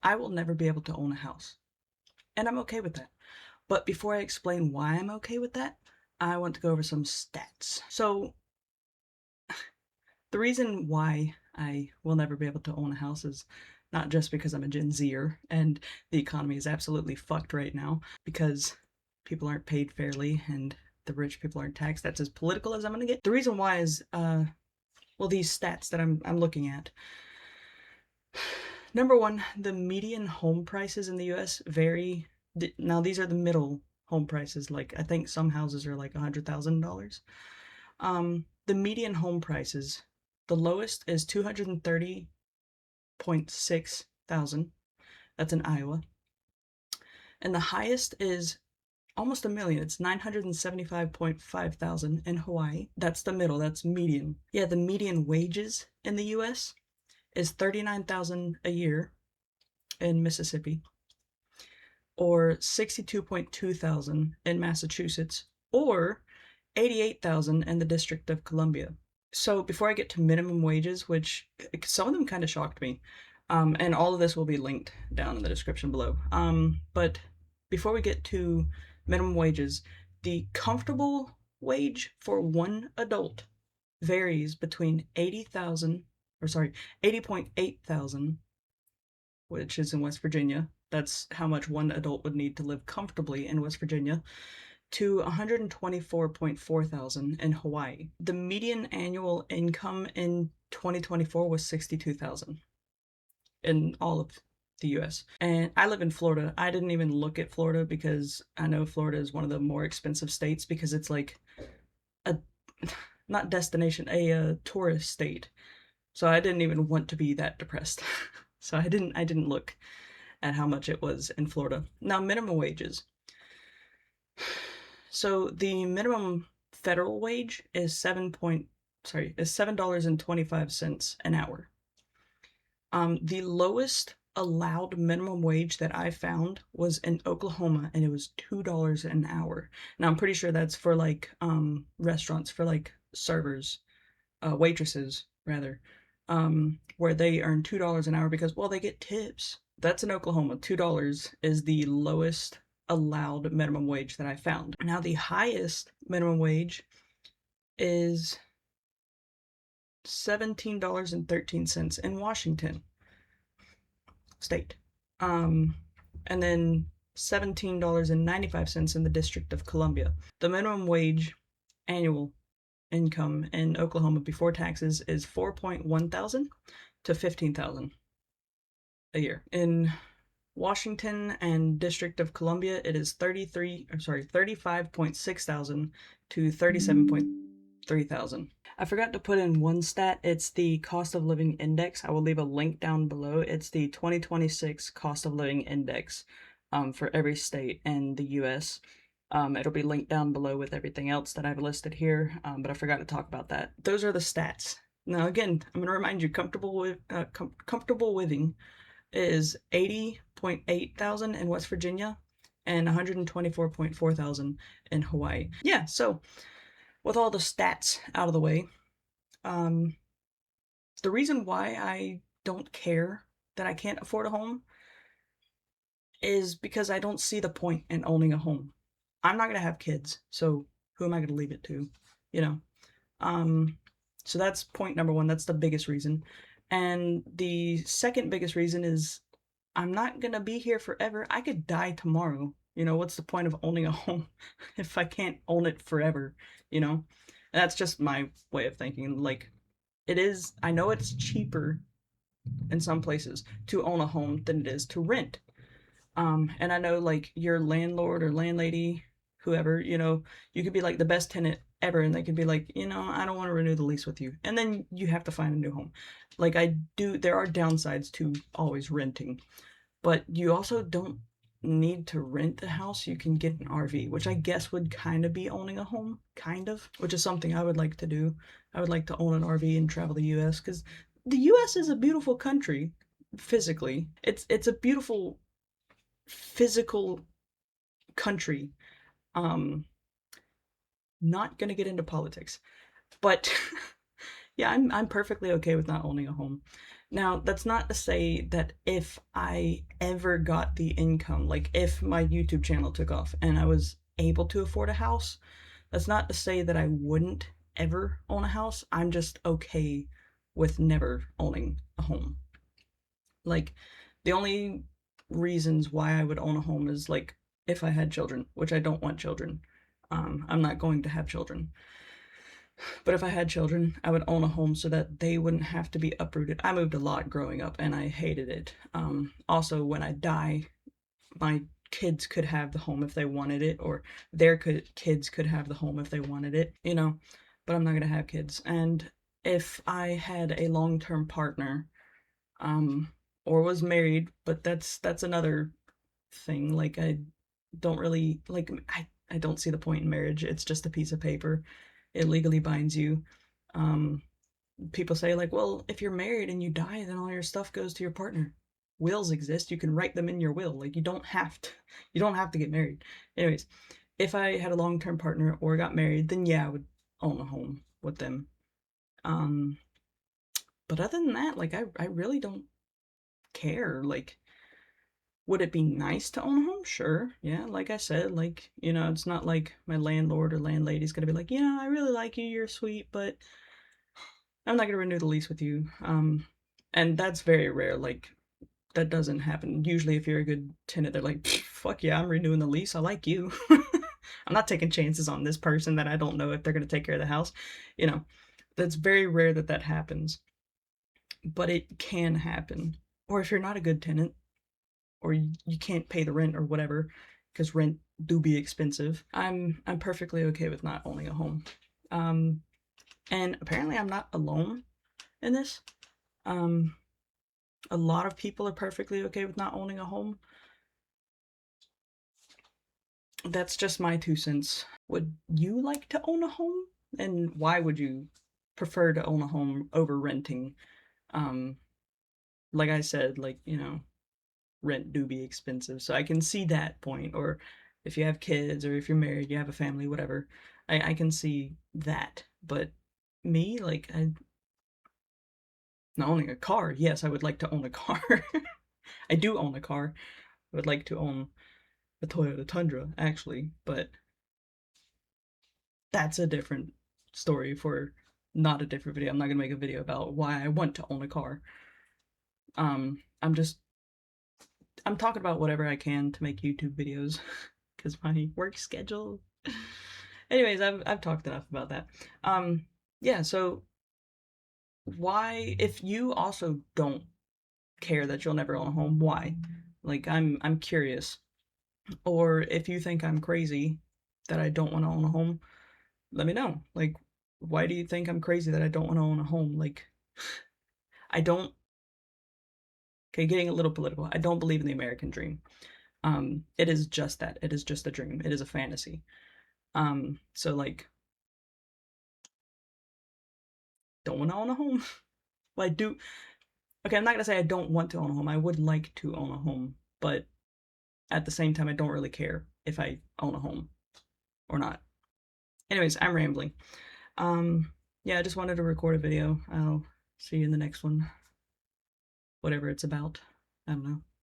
I will never be able to own a house. And I'm okay with that. But before I explain why I'm okay with that, I want to go over some stats. So, the reason why I will never be able to own a house is not just because I'm a Gen Zer and the economy is absolutely fucked right now because people aren't paid fairly and the rich people aren't taxed. That's as political as I'm gonna get. The reason why is, well, these stats that I'm looking at. Number one, the median home prices in the US vary. Now, these are the middle home prices. Like, I think some houses are like $100,000. The median home prices, the lowest is 230.6 thousand. That's in Iowa. And the highest is almost a million. It's 975.5 thousand in Hawaii. That's the middle. That's median. Yeah, the median wages in the US is 39,000 a year in Mississippi, or 62.2 thousand in Massachusetts, or 88,000 in the District of Columbia. So before I get to minimum wages, which some of them kind of shocked me, and all of this will be linked down in the description below. But before we get to minimum wages, the comfortable wage for one adult varies between 80,000, or sorry, 80.8 thousand, which is in West Virginia. That's how much one adult would need to live comfortably in West Virginia, to 124.4 thousand in Hawaii. The median annual income in 2024 was 62,000 in all of the US. And I live in Florida. I didn't even look at Florida because I know Florida is one of the more expensive states because it's like a not destination, a tourist state. So I didn't even want to be that depressed. So I didn't look at how much it was in Florida. Now, minimum wages. So the minimum federal wage is $7.25 an hour. The lowest allowed minimum wage that I found was in Oklahoma, and it was $2 an hour. Now I'm pretty sure that's for like restaurants, for like servers, waitresses rather, where they earn $2 an hour because, well, they get tips. That's in Oklahoma. $2 is the lowest allowed minimum wage that I found. Now, the highest minimum wage is $17.13 in Washington State. And then $17.95 in the District of Columbia. The minimum wage annual income in Oklahoma before taxes is 4.1 thousand to 15,000 a year. In Washington and District of Columbia, it is 35.6 thousand to 37.3 thousand. I forgot to put in one stat. It's the cost of living index. I will leave a link down below. It's the 2026 cost of living index for every state in the US. It'll be linked down below with everything else that I've listed here, but I forgot to talk about that. Those are the stats. Now, again, I'm going to remind you, comfortable living is 80.8 thousand in West Virginia and 124.4 thousand in Hawaii. Yeah, so with all the stats out of the way, the reason why I don't care that I can't afford a home is because I don't see the point in owning a home. I'm not going to have kids, so who am I going to leave it to, you know? So that's point number one. That's the biggest reason. And the second biggest reason is I'm not going to be here forever. I could die tomorrow. You know, what's the point of owning a home if I can't own it forever, you know? And that's just my way of thinking. Like, it is, I know it's cheaper in some places to own a home than it is to rent. And I know, like, your landlord or landlady, whoever, you know, you could be like the best tenant ever, and they could be like, you know, I don't want to renew the lease with you. And then you have to find a new home. Like, there are downsides to always renting, but you also don't need to rent the house. You can get an RV, which I guess would kind of be owning a home, kind of, which is something I would like to do. I would like to own an RV and travel the US because the US is a beautiful country physically. It's a beautiful physical country. Not gonna get into politics, but yeah, I'm perfectly okay with not owning a home. Now, that's not to say that if I ever got the income, like if my YouTube channel took off and I was able to afford a house, that's not to say that I wouldn't ever own a house. I'm just okay with never owning a home. Like, the only reasons why I would own a home is like if I had children, which I don't want children. I'm not going to have children. But if I had children, I would own a home so that they wouldn't have to be uprooted. I moved a lot growing up and I hated it. Also, when I die, my kids could have the home if they wanted it, or their kids could have the home if they wanted it, you know, but I'm not going to have kids. And if I had a long-term partner, or was married, but that's another thing. Like, I don't really like I don't see the point in marriage. It's just a piece of paper. It legally binds you. Um, People say like, well, if you're married and you die, then all your stuff goes to your partner. Wills exist. You can write them in your will. Like, you don't have to get married. Anyways, if I had a long-term partner or got married, then yeah, I would own a home with them. Um, but other than that, like I really don't care. Like, would it be nice to own a home? Sure. Yeah, like I said, like, it's not like my landlord or landlady's gonna be like, I really like you, you're sweet, but I'm not gonna renew the lease with you. And that's very rare. Like, that doesn't happen. Usually if you're a good tenant, they're like, fuck yeah, I'm renewing the lease. I like you. I'm not taking chances on this person that I don't know if they're gonna take care of the house. You know, that's very rare that that happens, but it can happen. Or if you're not a good tenant, or you can't pay the rent or whatever, because rent do be expensive, I'm perfectly okay with not owning a home. And apparently I'm not alone in this. Um, a lot of people are perfectly okay with not owning a home. That's just my 2 cents. Would you like to own a home? And why would you prefer to own a home over renting? Um, like I said, like, rent do be expensive. So I can see that point. Or if you have kids or if you're married, you have a family, whatever. I can see that. But me, like, not owning a car. Yes, I would like to own a car. I do own a car. I would like to own a Toyota Tundra, actually, but that's a different story for not a different video. I'm not gonna make a video about why I want to own a car. I'm just I'm talking about whatever I can to make YouTube videos because my work schedule. Anyways, I've talked enough about that. Yeah. So why, if you also don't care that you'll never own a home, why? Like, I'm curious. Or if you think I'm crazy that I don't want to own a home, let me know. Like, why do you think I'm crazy that I don't want to own a home? Like, I don't. Okay, getting a little political. I don't believe in the American dream. It is just that. It is just a dream. It is a fantasy. So like, don't want to own a home. Well, I do. Okay, I'm not gonna say I don't want to own a home. I would like to own a home, but at the same time, I don't really care if I own a home or not. Anyways, I'm rambling. Yeah, I just wanted to record a video. I'll see you in the next one. Whatever it's about. I don't know.